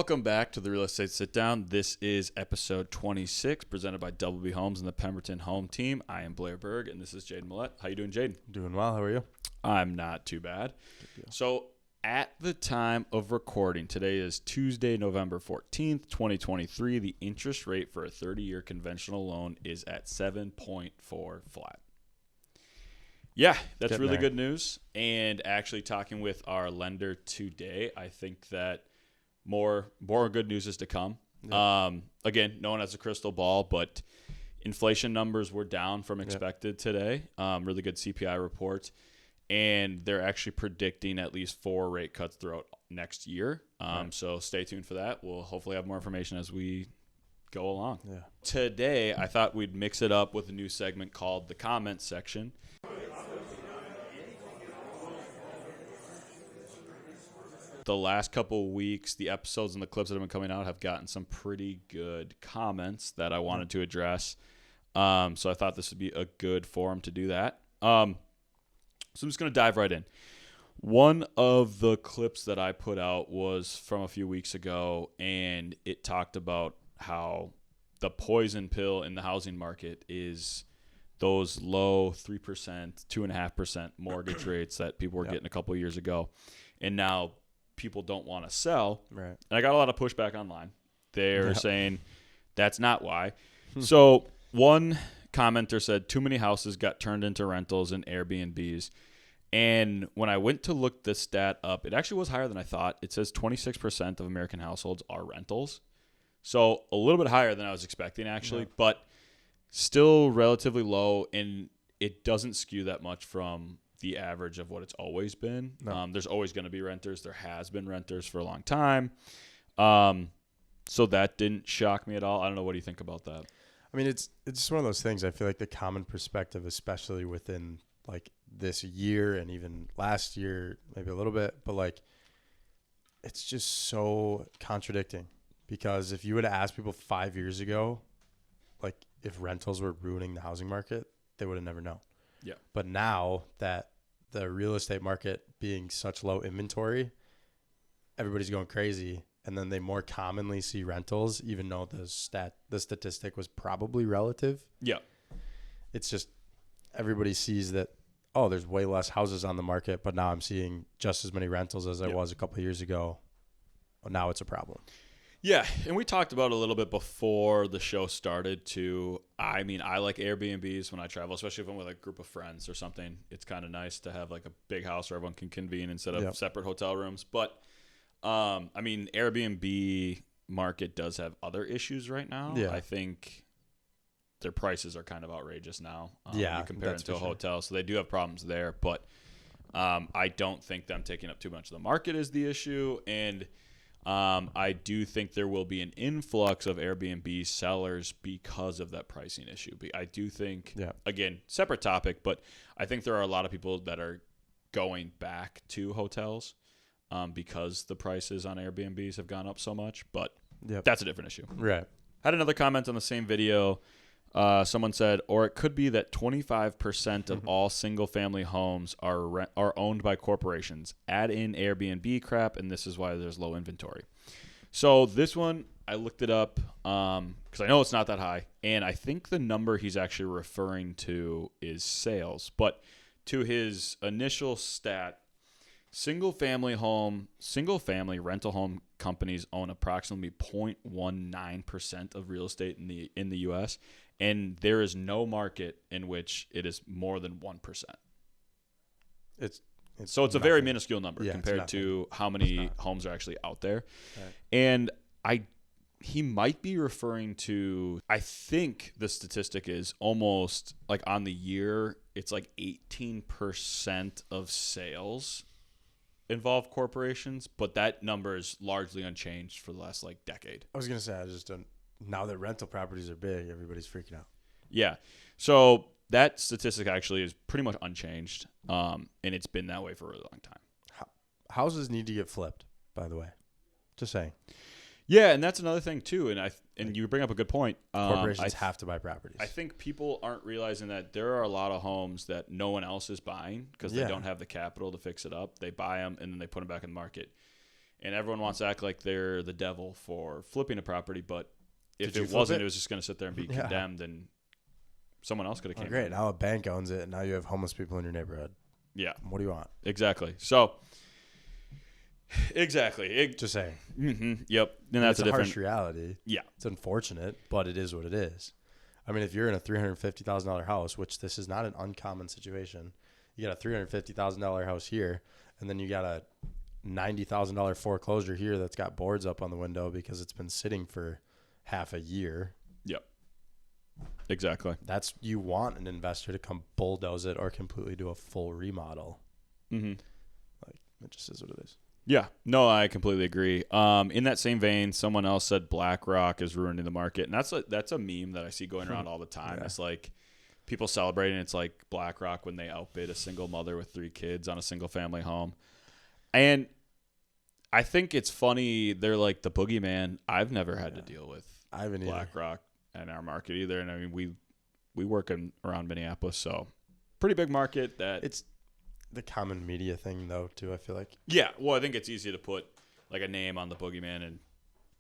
Welcome back to the Real Estate Sitdown. This is episode 26, presented by Double B Homes and the Pemberton Home Team. I am Blair Berg, and this is Jaden Millette. How you doing, Jaden? Doing well. How are you? I'm not too bad. So, at the time of recording, today is Tuesday, November 14th, 2023. The interest rate for a 30-year conventional loan is at 7.4 flat. Yeah, that's really good news. And actually talking with our lender today, I think that more good news is to come. Yeah. Again, no one has a crystal ball, but inflation numbers were down from expected today. Really good CPI report. And they're actually predicting at least 4 rate cuts throughout next year. So stay tuned for that. We'll hopefully have more information as we go along. Yeah. Today, I thought we'd mix it up with a new segment called the comments section. The last couple of weeks, the episodes and the clips that have been coming out have gotten some pretty good comments that I wanted to address. So I thought this would be a good forum to do that. So I'm just going to dive right in. One of the clips that I put out was from a few weeks ago, and it talked about how the poison pill in the housing market is those low 3%, 2.5% mortgage rates that people were getting a couple of years ago. And now people don't want to sell. Right. And I got a lot of pushback online. They're saying that's not why. So one commenter said too many houses got turned into rentals and Airbnbs. And when I went to look this stat up, it actually was higher than I thought. It says 26% of American households are rentals. So a little bit higher than I was expecting, actually, but still relatively low. And it doesn't skew that much from the average of what it's always been. No. There's always going to be renters. There has been renters for a long time. So that didn't shock me at all. I don't know. What do you think about that? I mean, it's just one of those things. I feel like the common perspective, especially within like this year and even last year, maybe a little bit, but like it's just so contradicting, because if you would have asked people 5 years ago, like if rentals were ruining the housing market, they would have never known. Yeah. But now that the real estate market being such low inventory, everybody's going crazy. And then they more commonly see rentals, even though the statistic was probably relative. Yeah. It's just everybody sees that, oh, there's way less houses on the market, but now I'm seeing just as many rentals as I was a couple of years ago. Well, now it's a problem. Yeah, and we talked about it a little bit before the show started too. I mean, I like Airbnbs when I travel, especially if I'm with a group of friends or something. It's kind of nice to have like a big house where everyone can convene instead of separate hotel rooms. But, I mean, Airbnb market does have other issues right now. Yeah. I think their prices are kind of outrageous now. You compare it to a hotel. So they do have problems there. But I don't think them taking up too much of the market is the issue. And I do think there will be an influx of Airbnb sellers because of that pricing issue. I do think, again, separate topic, but I think there are a lot of people that are going back to hotels because the prices on Airbnbs have gone up so much, but that's a different issue. Right. Had another comment on the same video. Someone said, or it could be that 25% of all single-family homes are owned by corporations. Add in Airbnb crap, and this is why there's low inventory. So this one, I looked it up because I know it's not that high, and I think the number he's actually referring to is sales. But to his initial stat, single-family rental home companies own approximately 0.19% of real estate in the U.S., and there is no market in which it is more than 1%. So it's a very minuscule number compared to how many homes are actually out there. Right. And he might be referring to, I think the statistic is almost like on the year, it's like 18% of sales involve corporations, but that number is largely unchanged for the last like decade. I was going to say, I just don't. Now that rental properties are big, everybody's freaking out. Yeah. So that statistic actually is pretty much unchanged, and it's been that way for a really long time. Houses need to get flipped, by the way. Just saying. Yeah, and that's another thing too. And you bring up a good point. Corporations have to buy properties. I think people aren't realizing that there are a lot of homes that no one else is buying because they don't have the capital to fix it up. They buy them and then they put them back in the market. And everyone wants to act like they're the devil for flipping a property, but if Did you it flip wasn't, it? it was just going to sit there and be Yeah. condemned, and someone else could have Oh, came great. in. Now a bank owns it, and now you have homeless people in your neighborhood. Yeah, What do you want? exactly. So, exactly. Just saying. Yep. And that's It's a a different. harsh reality. Yeah. It's unfortunate, but it is what it is. I mean, if you're in a $350,000 house, which this is not an uncommon situation, you got a $350,000 house here, and then you got a $90,000 foreclosure here that's got boards up on the window because it's been sitting for half a year. Yep. Exactly. That's, you want an investor to come bulldoze it or completely do a full remodel. Like, it just is what it is. Yeah. No, I completely agree. In that same vein, someone else said BlackRock is ruining the market, and that's a meme that I see going around all the time. It's like people celebrating. It's like BlackRock when they outbid a single mother with 3 kids on a single family home, and I think it's funny. They're like the boogeyman. I've never had to deal with I haven't BlackRock in our market either, and I mean we work around Minneapolis, so pretty big market. That It's the common media thing, though, too, I feel like. Yeah, well, I think it's easy to put like a name on the boogeyman, and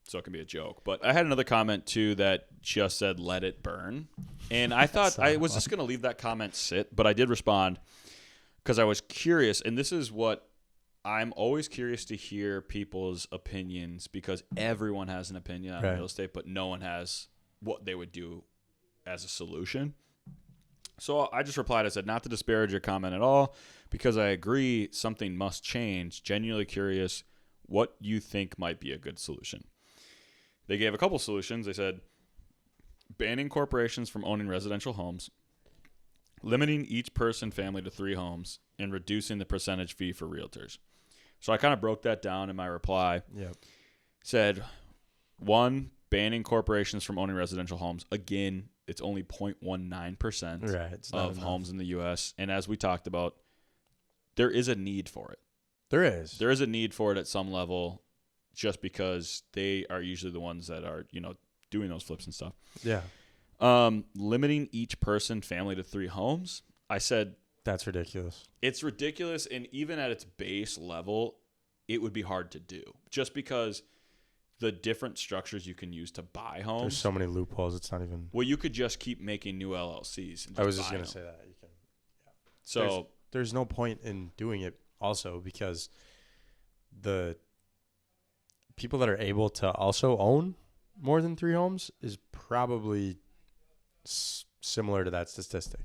so it can be a joke. But I had another comment too that just said "let it burn," and I thought I was just going to leave that comment sit, but I did respond because I was curious, and this is what I'm always curious to hear people's opinions, because everyone has an opinion on real estate, but no one has what they would do as a solution. So I just replied, I said, not to disparage your comment at all, because I agree something must change. Genuinely curious what you think might be a good solution. They gave a couple solutions. They said banning corporations from owning residential homes, limiting each person family to 3 homes, and reducing the percentage fee for realtors. So I kind of broke that down in my reply. Yep. Said, 1, banning corporations from owning residential homes. Again, it's only 0.19% It's not of enough. homes in the U.S. And as we talked about, there is a need for it. There is. There is a need for it at some level, just because they are usually the ones that are, doing those flips and stuff. Yeah. Limiting each person family to 3 homes. I said, That's ridiculous. it's ridiculous, and even at its base level, it would be hard to do, just because the different structures you can use to buy homes. There's so many loopholes. It's not even. Well, you could just keep making new LLCs. And I was just going to say that. You can. So There's no point in doing it also, because the people that are able to also own more than 3 homes is probably similar to that statistic.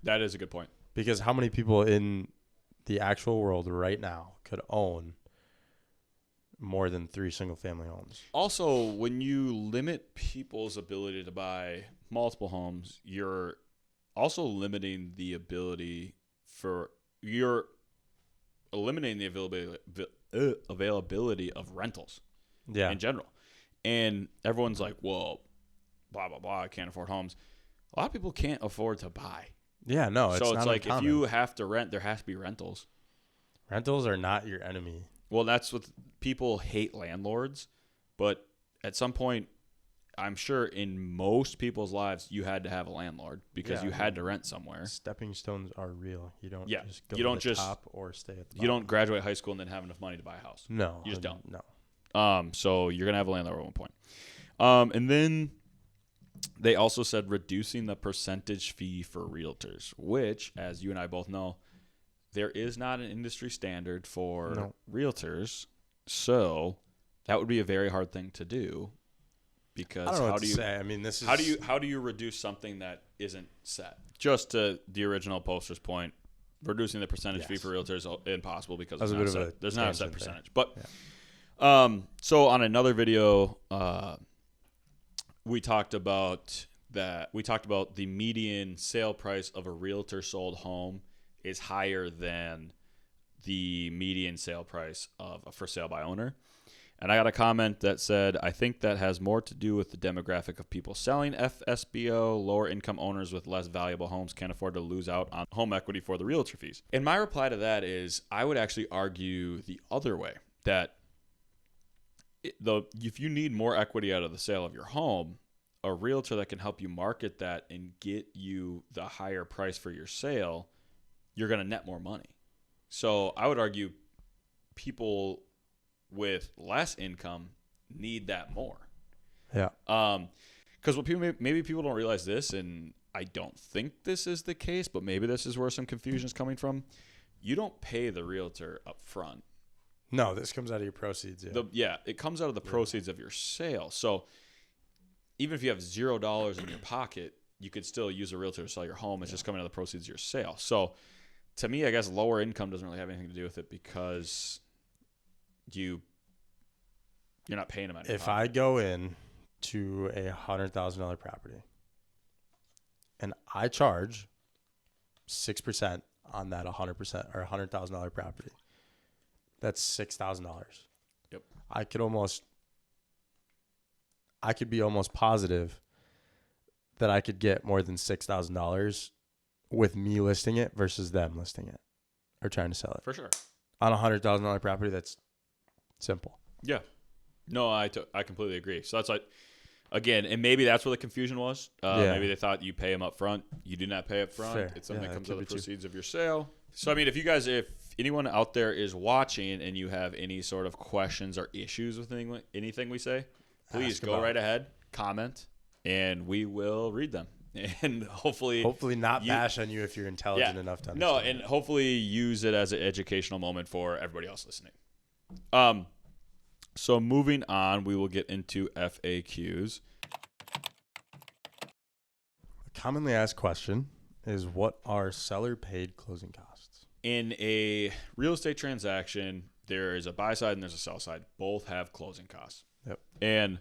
that is a good point. Because how many people in the actual world right now could own more than 3 single-family homes? Also, when you limit people's ability to buy multiple homes, you're also limiting the ability for you're eliminating the availability of rentals in general. And everyone's like, well, blah, blah, blah, I can't afford homes. A lot of people can't afford to buy. Yeah, no, So it's not like uncommon. if you have to rent, there has to be rentals. Rentals are not your enemy. Well, that's what people hate landlords. But at some point, I'm sure in most people's lives, you had to have a landlord because you had to rent somewhere. Stepping stones are real. You don't just go you don't to the just top or stay at the bottom. You don't graduate high school and then have enough money to buy a house. No. You just don't. No. So you're going to have a landlord at one point. And then they also said reducing the percentage fee for realtors, which, as you and I both know, there is not an industry standard for realtors. So that would be a very hard thing to do, because I don't know what to say. I mean, this is how do you reduce something that isn't set? Just to the original poster's point, reducing the percentage fee for realtors is impossible because it's not set. There's not a set percentage. But so on another video, we talked about the median sale price of a realtor sold home is higher than the median sale price of a for sale by owner. And I got a comment that said, I think that has more to do with the demographic of people selling FSBO. Lower income owners with less valuable homes can't afford to lose out on home equity for the realtor fees. And my reply to that is, I would actually argue the other way, that if you need more equity out of the sale of your home, a realtor that can help you market that and get you the higher price for your sale, you're going to net more money. So I would argue people with less income need that more. Yeah. Because what maybe people don't realize this, and I don't think this is the case, but maybe this is where some confusion is coming from. You don't pay the realtor up front. No, this comes out of your proceeds. Yeah. It comes out of the proceeds of your sale. So even if you have $0 in your pocket, you could still use a realtor to sell your home. It's just coming out of the proceeds of your sale. So to me, I guess lower income doesn't really have anything to do with it because you're not paying them out of your If pocket. I go in to a $100,000 property and I charge 6% on that 100% or $100,000 property, that's $6,000. Yep. I could be almost positive that I could get more than $6,000 with me listing it versus them listing it or trying to sell it. For sure. On a $100,000 property, that's simple. Yeah. No, I completely agree. So that's like, again, and maybe that's where the confusion was. Maybe they thought you pay them up front. You do not pay up front. Fair. It's something that comes out of the could be proceeds of your sale. So, I mean, if anyone out there is watching and you have any sort of questions or issues with anything we say, please go right ahead, comment, and we will read them. And hopefully not bash on you if you're intelligent enough to understand. No, and hopefully use it as an educational moment for everybody else listening. So moving on, we will get into FAQs. A commonly asked question is, what are seller paid closing costs? In a real estate transaction, there is a buy side and there's a sell side. Both have closing costs. Yep. And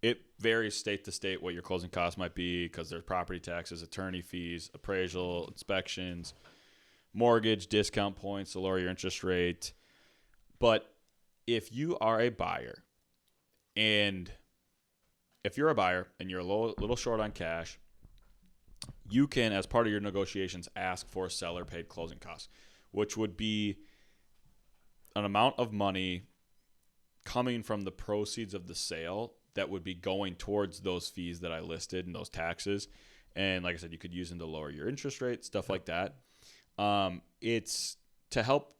it varies state to state what your closing costs might be because there's property taxes, attorney fees, appraisal, inspections, mortgage, discount points to lower your interest rate. But if you are a buyer and you're a little short on cash, you can, as part of your negotiations, ask for seller paid closing costs, which would be an amount of money coming from the proceeds of the sale that would be going towards those fees that I listed and those taxes. And like I said, you could use them to lower your interest rate, stuff like that. It's to help.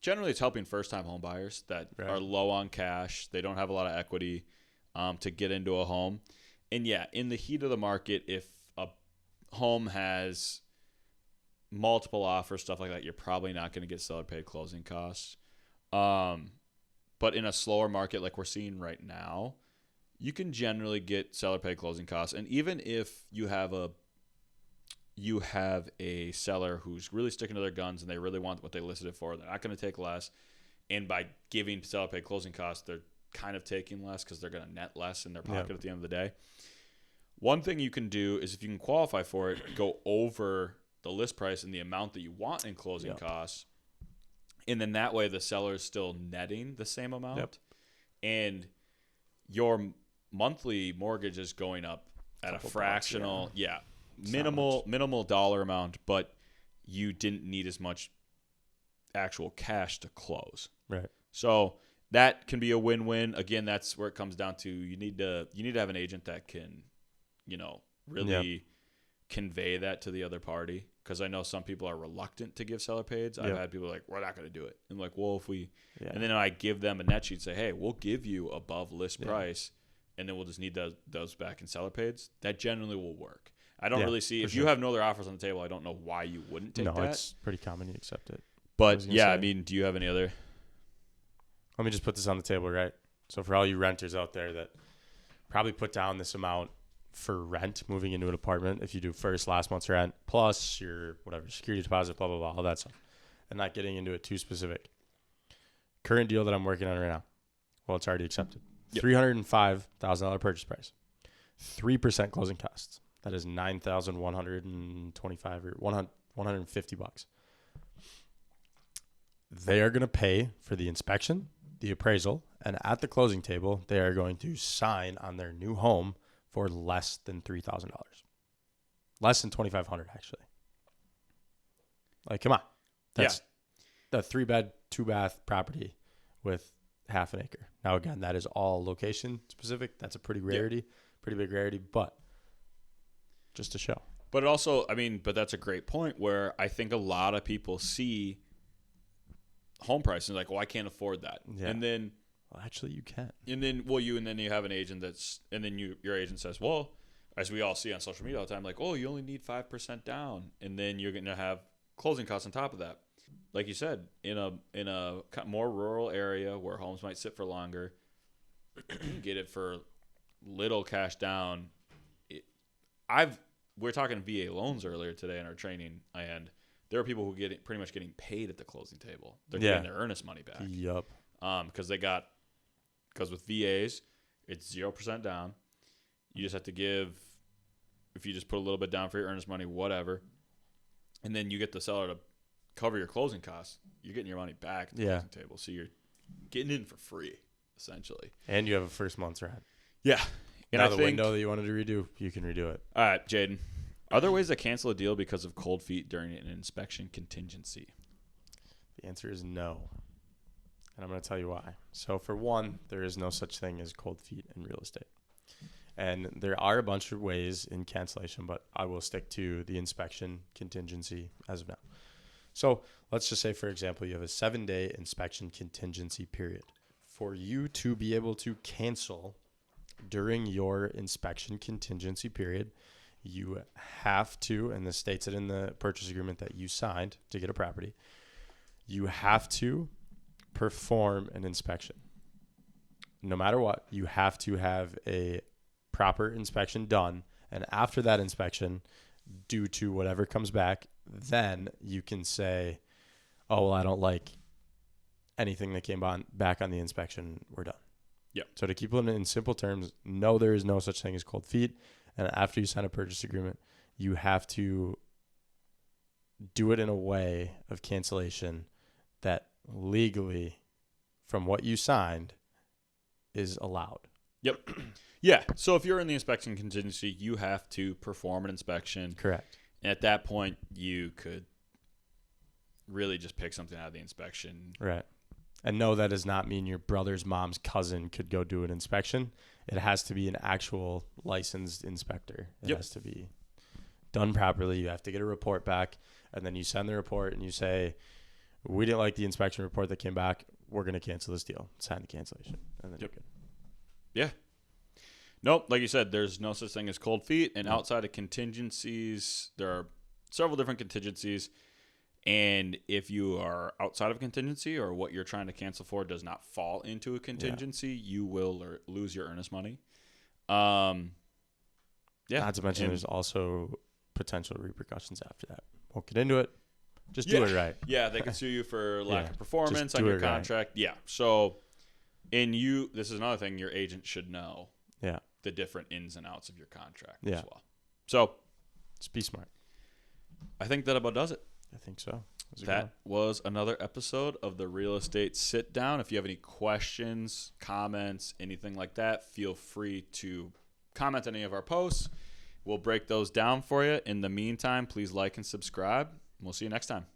Generally, it's helping first-time home buyers that are low on cash. They don't have a lot of equity to get into a home. And, yeah, in the heat of the market, if a home has multiple offers, stuff like that, you're probably not going to get seller-paid closing costs. But in a slower market like we're seeing right now, you can generally get seller-paid closing costs. And even if you have a seller who's really sticking to their guns and they really want what they listed it for, they're not going to take less. And by giving seller paid closing costs, they're kind of taking less because they're going to net less in their pocket at the end of the day. One thing you can do is, if you can qualify for it, go over the list price and the amount that you want in closing costs. And then that way the seller is still netting the same amount. Yep. And your monthly mortgage is going up at a fractional, minimal dollar amount, but you didn't need as much actual cash to close. Right. So that can be a win-win. Again, that's where it comes down to you need to have an agent that can, really convey that to the other party. Because I know some people are reluctant to give seller pays. I've had people like, we're not going to do it. And like, well, if we, and then I give them a net sheet, say, hey, we'll give you above list price, and then we'll just need those back in seller pays. That generally will work. I don't really see, if you have no other offers on the table, I don't know why you wouldn't take that. No, it's pretty common you accept it. But I mean, do you have any other? Let me just put this on the table, right? So for all you renters out there that probably put down this amount for rent moving into an apartment, if you do last month's rent, plus your whatever, security deposit, blah, blah, blah, all that stuff, and not getting into it too specific. Current deal that I'm working on right now, well, it's already accepted. $305,000 purchase price, 3% closing costs. That is $9,125 or $150. They are going to pay for the inspection, the appraisal, and at the closing table, they are going to sign on their new home for less than $3,000. Less than $2,500, actually. Like, come on. That's the 3-bed, 2-bath property with half an acre. Now, again, that is all location specific. That's a pretty rarity, pretty big rarity, but just to show. But it also, I mean, but that's a great point where I think a lot of people see home prices like, well, I can't afford that. Yeah. And then Well, actually, you can. And then you have an agent your agent says, well, as we all see on social media all the time, like, oh, you only need 5% down, and then you're going to have closing costs on top of that. Like you said, in a more rural area where homes might sit for longer, you can get it for little cash down. We're talking VA loans earlier today in our training, and there are people who pretty much getting paid at the closing table. They're getting their earnest money back. Yup. Because with VAs, it's 0% down. You just have to give, if you just put a little bit down for your earnest money, whatever, and then you get the seller to cover your closing costs, you're getting your money back at the closing table. So you're getting in for free, essentially. And you have a first month's rent. Yeah. And now the window that you wanted to redo, you can redo it. All right, Jaden. Are there ways to cancel a deal because of cold feet during an inspection contingency? The answer is no. And I'm going to tell you why. So for one, there is no such thing as cold feet in real estate. And there are a bunch of ways in cancellation, but I will stick to the inspection contingency as of now. So let's just say, for example, you have a 7-day inspection contingency period. For you to be able to cancel during your inspection contingency period, you have to, and this states it in the purchase agreement that you signed to get a property, you have to perform an inspection. No matter what, you have to have a proper inspection done. And after that inspection, due to whatever comes back, then you can say, oh, well, I don't like anything that came back on the inspection. We're done. Yeah. So to keep it in simple terms, no, there is no such thing as cold feet. And after you sign a purchase agreement, you have to do it in a way of cancellation that legally, from what you signed, is allowed. Yep. Yeah. So if you're in the inspection contingency, you have to perform an inspection. Correct. And at that point, you could really just pick something out of the inspection. Right. And no, that does not mean your brother's mom's cousin could go do an inspection. It has to be an actual licensed inspector. It has to be done properly. You have to get a report back, and then you send the report and you say, we didn't like the inspection report that came back. We're going to cancel this deal. Sign the cancellation. And then you're good. Yeah. Nope. Like you said, there's no such thing as cold feet. And outside of contingencies, there are several different contingencies. And if you are outside of contingency or what you're trying to cancel for does not fall into a contingency, you will lose your earnest money. Yeah. Not to mention there's also potential repercussions after that. Won't get into it. Just do it right. Yeah, they can sue you for lack of performance on your contract. Right. Yeah. So, this is another thing your agent should know. Yeah. The different ins and outs of your contract as well. So, just be smart. I think that about does it. I think so. That was another episode of the Real Estate Sit Down. If you have any questions, comments, anything like that, feel free to comment on any of our posts. We'll break those down for you. In the meantime, please like and subscribe. We'll see you next time.